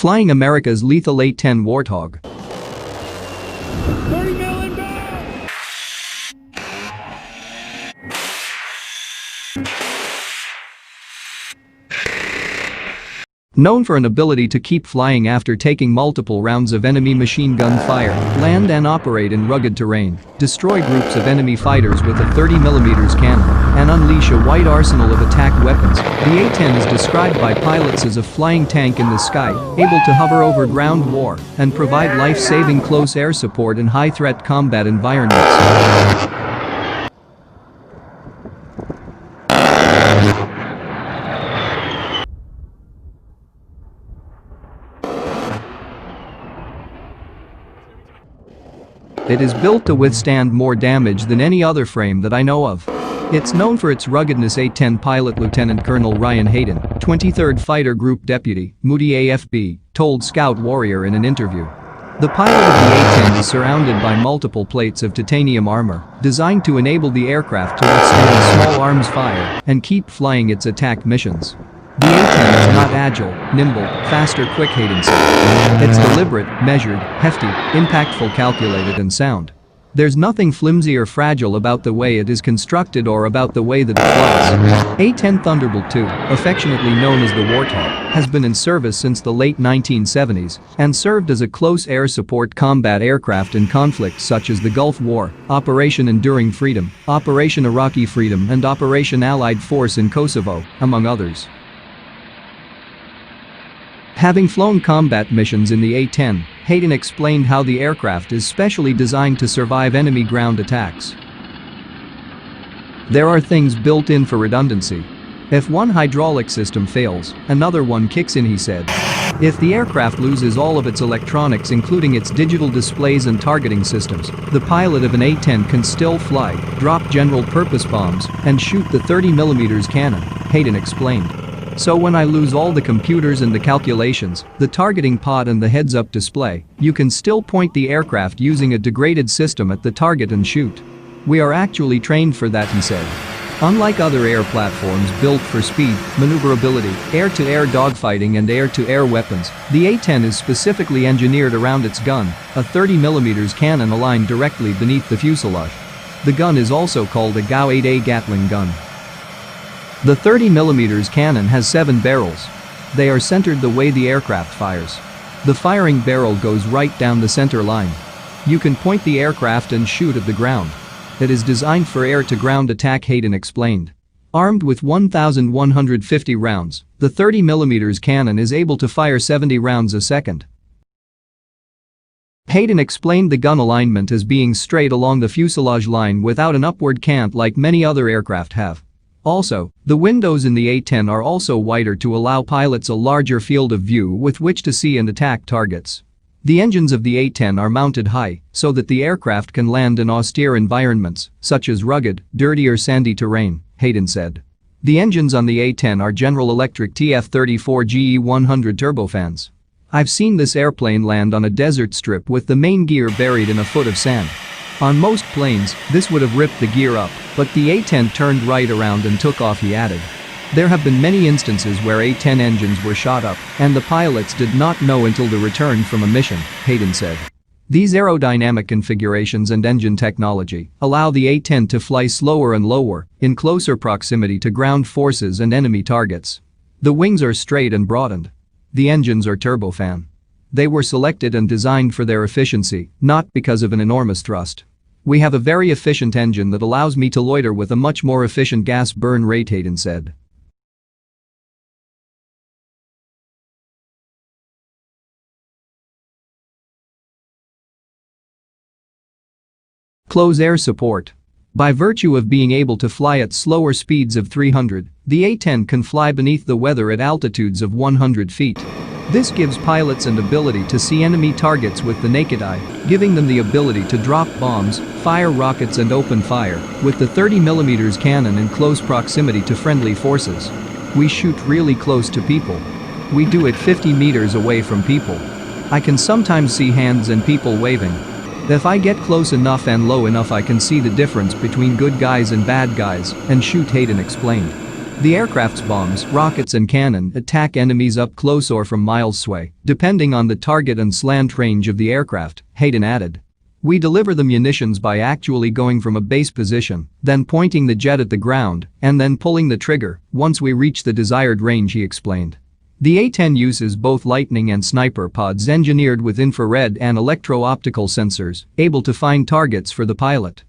Flying America's lethal A-10 Warthog. 30 mil inbound! Known for an ability to keep flying after taking multiple rounds of enemy machine gun fire, land and operate in rugged terrain, destroy groups of enemy fighters with a 30mm cannon, and unleash a wide arsenal of attack weapons, the A-10 is described by pilots as a flying tank in the sky, able to hover over ground war and provide life-saving close air support in high-threat combat environments. It is built to withstand more damage than any other frame that I know of. It's known for its ruggedness. A-10 pilot Lieutenant Colonel Ryan Hayden, 23rd Fighter Group Deputy, Moody AFB, told Scout Warrior in an interview. The pilot of the A-10 is surrounded by multiple plates of titanium armor, designed to enable the aircraft to withstand small arms fire and keep flying its attack missions. The A-10 is not agile, nimble, fast or quick, Hayden said. It's deliberate, measured, hefty, impactful, calculated and sound. There's nothing flimsy or fragile about the way it is constructed or about the way that it flies. A-10 Thunderbolt II, affectionately known as the Warthog, has been in service since the late 1970s and served as a close air support combat aircraft in conflicts such as the Gulf War, Operation Enduring Freedom, Operation Iraqi Freedom and Operation Allied Force in Kosovo, among others. Having flown combat missions in the A-10, Hayden explained how the aircraft is specially designed to survive enemy ground attacks. There are things built in for redundancy. If one hydraulic system fails, another one kicks in, he said. If the aircraft loses all of its electronics, including its digital displays and targeting systems, the pilot of an A-10 can still fly, drop general-purpose bombs, and shoot the 30mm cannon, Hayden explained. So when I lose all the computers and the calculations, the targeting pod and the heads-up display, you can still point the aircraft using a degraded system at the target and shoot. We are actually trained for that, he said. Unlike other air platforms built for speed, maneuverability, air-to-air dogfighting and air-to-air weapons, the A-10 is specifically engineered around its gun, a 30mm cannon aligned directly beneath the fuselage. The gun is also called a GAU-8A Gatling gun. The 30mm cannon has 7 barrels. They are centered the way the aircraft fires. The firing barrel goes right down the center line. You can point the aircraft and shoot at the ground. It is designed for air-to-ground attack, Hayden explained. Armed with 1,150 rounds, the 30mm cannon is able to fire 70 rounds a second. Hayden explained the gun alignment as being straight along the fuselage line without an upward cant like many other aircraft have. Also, the windows in the A-10 are also wider to allow pilots a larger field of view with which to see and attack targets. The engines of the A-10 are mounted high so that the aircraft can land in austere environments, such as rugged, dirty or sandy terrain, Hayden said. The engines on the A-10 are General Electric TF-34 GE100 turbofans. I've seen this airplane land on a desert strip with the main gear buried in a foot of sand. On most planes, this would have ripped the gear up, but the A-10 turned right around and took off, he added. There have been many instances where A-10 engines were shot up, and the pilots did not know until the return from a mission, Hayden said. These aerodynamic configurations and engine technology allow the A-10 to fly slower and lower, in closer proximity to ground forces and enemy targets. The wings are straight and broadened. The engines are turbofan. They were selected and designed for their efficiency, not because of an enormous thrust. We have a very efficient engine that allows me to loiter with a much more efficient gas burn rate, Hayden said. Close air support. By virtue of being able to fly at slower speeds of 300, the A-10 can fly beneath the weather at altitudes of 100 feet. This gives pilots an ability to see enemy targets with the naked eye, giving them the ability to drop bombs, fire rockets and open fire with the 30mm cannon in close proximity to friendly forces. We shoot really close to people. We do it 50 meters away from people. I can sometimes see hands and people waving. If I get close enough and low enough, I can see the difference between good guys and bad guys and shoot, Hayden explained. The aircraft's bombs, rockets and cannon attack enemies up close or from miles away, depending on the target and slant range of the aircraft, Hayden added. We deliver the munitions by actually going from a base position, then pointing the jet at the ground, and then pulling the trigger once we reach the desired range, he explained. The A-10 uses both Lightning and Sniper pods engineered with infrared and electro-optical sensors, able to find targets for the pilot.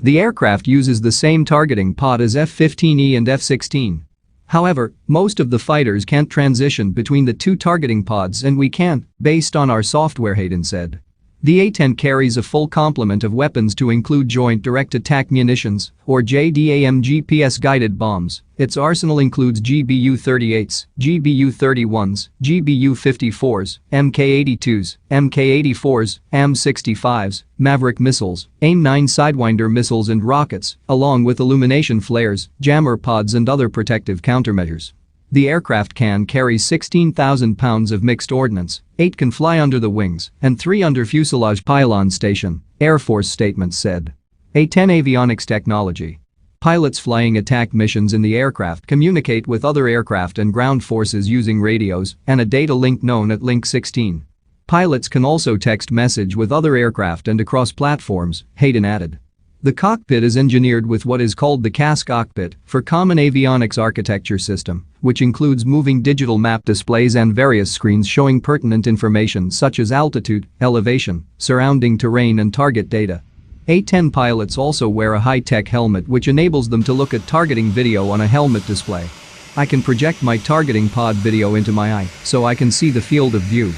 The aircraft uses the same targeting pod as F-15E and F-16. However, most of the fighters can't transition between the two targeting pods, and we can, based on our software, Hayden said. The A-10 carries a full complement of weapons to include Joint Direct Attack Munitions, or JDAM GPS-guided bombs. Its arsenal includes GBU-38s, GBU-31s, GBU-54s, Mk-82s, Mk-84s, AM-65s, Maverick missiles, AIM-9 Sidewinder missiles and rockets, along with illumination flares, jammer pods and other protective countermeasures. The aircraft can carry 16,000 pounds of mixed ordnance, 8 can fly under the wings, and 3 under fuselage pylon station, Air Force statement said. A-10 avionics technology. Pilots flying attack missions in the aircraft communicate with other aircraft and ground forces using radios and a data link known as Link 16. Pilots can also text message with other aircraft and across platforms, Hayden added. The cockpit is engineered with what is called the CAS cockpit for Common Avionics Architecture System, which includes moving digital map displays and various screens showing pertinent information such as altitude, elevation, surrounding terrain and target data. A-10 pilots also wear a high-tech helmet which enables them to look at targeting video on a helmet display. I can project my targeting pod video into my eye so I can see the field of view.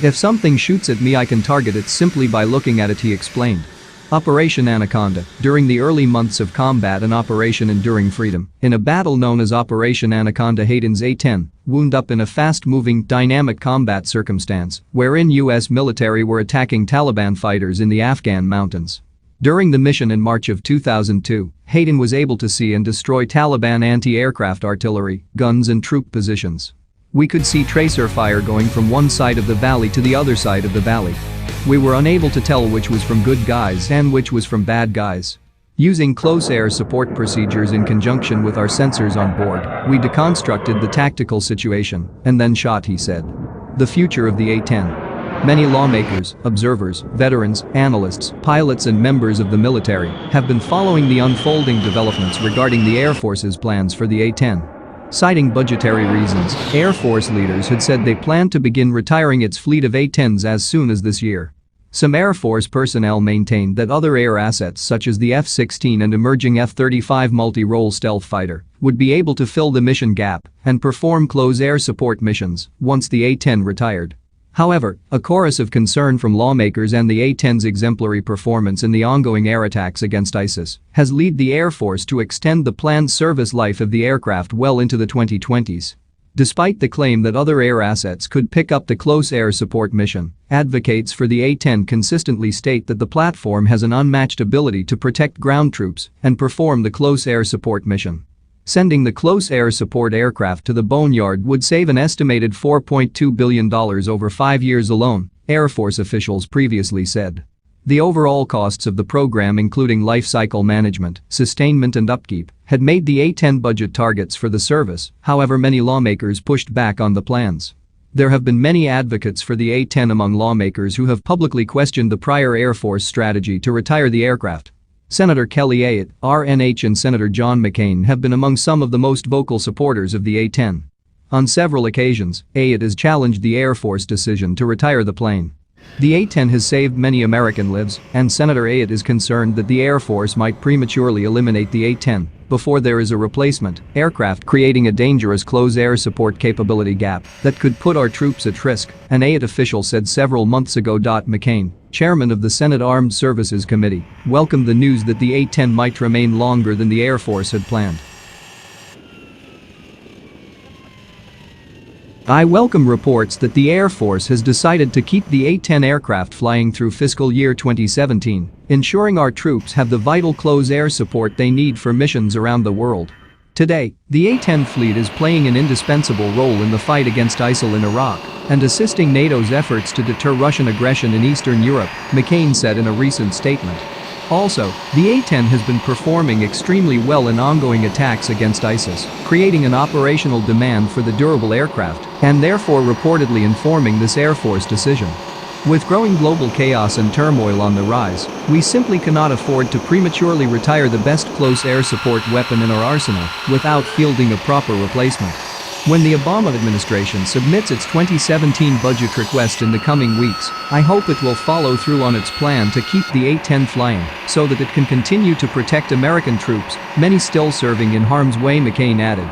If something shoots at me, I can target it simply by looking at it, he explained. Operation Anaconda. During the early months of combat and Operation Enduring Freedom, in a battle known as Operation Anaconda, Hayden's A-10 wound up in a fast-moving, dynamic combat circumstance wherein U.S. military were attacking Taliban fighters in the Afghan mountains. During the mission in March of 2002, Hayden was able to see and destroy Taliban anti-aircraft artillery, guns and troop positions. We could see tracer fire going from one side of the valley to the other side of the valley. We were unable to tell which was from good guys and which was from bad guys. Using close air support procedures in conjunction with our sensors on board, we deconstructed the tactical situation and then shot, he said. The future of the A-10. Many lawmakers, observers, veterans, analysts, pilots and members of the military have been following the unfolding developments regarding the Air Force's plans for the A-10. Citing budgetary reasons, Air Force leaders had said they planned to begin retiring its fleet of A-10s as soon as this year. Some Air Force personnel maintained that other air assets such as the F-16 and emerging F-35 multi-role stealth fighter would be able to fill the mission gap and perform close air support missions once the A-10 retired. However, a chorus of concern from lawmakers and the A-10's exemplary performance in the ongoing air attacks against ISIS has led the Air Force to extend the planned service life of the aircraft well into the 2020s. Despite the claim that other air assets could pick up the close air support mission, advocates for the A-10 consistently state that the platform has an unmatched ability to protect ground troops and perform the close air support mission. Sending the close air support aircraft to the boneyard would save an estimated $4.2 billion over 5 years alone, Air Force officials previously said. The overall costs of the program, including life cycle management, sustainment and upkeep, had made the A-10 budget targets for the service. However, many lawmakers pushed back on the plans. There have been many advocates for the A-10 among lawmakers who have publicly questioned the prior Air Force strategy to retire the aircraft. Senator Kelly Ayotte, RNH and Senator John McCain have been among some of the most vocal supporters of the A-10. On several occasions, Ayotte has challenged the Air Force decision to retire the plane. The A-10 has saved many American lives, and Senator Ayotte is concerned that the Air Force might prematurely eliminate the A-10 before there is a replacement aircraft, creating a dangerous close air support capability gap that could put our troops at risk, an Ayotte official said several months ago. McCain, chairman of the Senate Armed Services Committee, welcomed the news that the A-10 might remain longer than the Air Force had planned. I welcome reports that the Air Force has decided to keep the A-10 aircraft flying through fiscal year 2017, ensuring our troops have the vital close air support they need for missions around the world. Today, the A-10 fleet is playing an indispensable role in the fight against ISIL in Iraq and assisting NATO's efforts to deter Russian aggression in Eastern Europe, McCain said in a recent statement. Also, the A-10 has been performing extremely well in ongoing attacks against ISIS, creating an operational demand for the durable aircraft, and therefore reportedly informing this Air Force decision. With growing global chaos and turmoil on the rise, we simply cannot afford to prematurely retire the best close air support weapon in our arsenal without fielding a proper replacement. When the Obama administration submits its 2017 budget request in the coming weeks, I hope it will follow through on its plan to keep the A-10 flying so that it can continue to protect American troops, many still serving in harm's way, McCain added.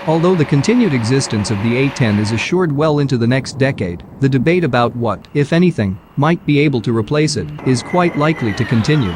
Although the continued existence of the A-10 is assured well into the next decade, the debate about what, if anything, might be able to replace it is quite likely to continue.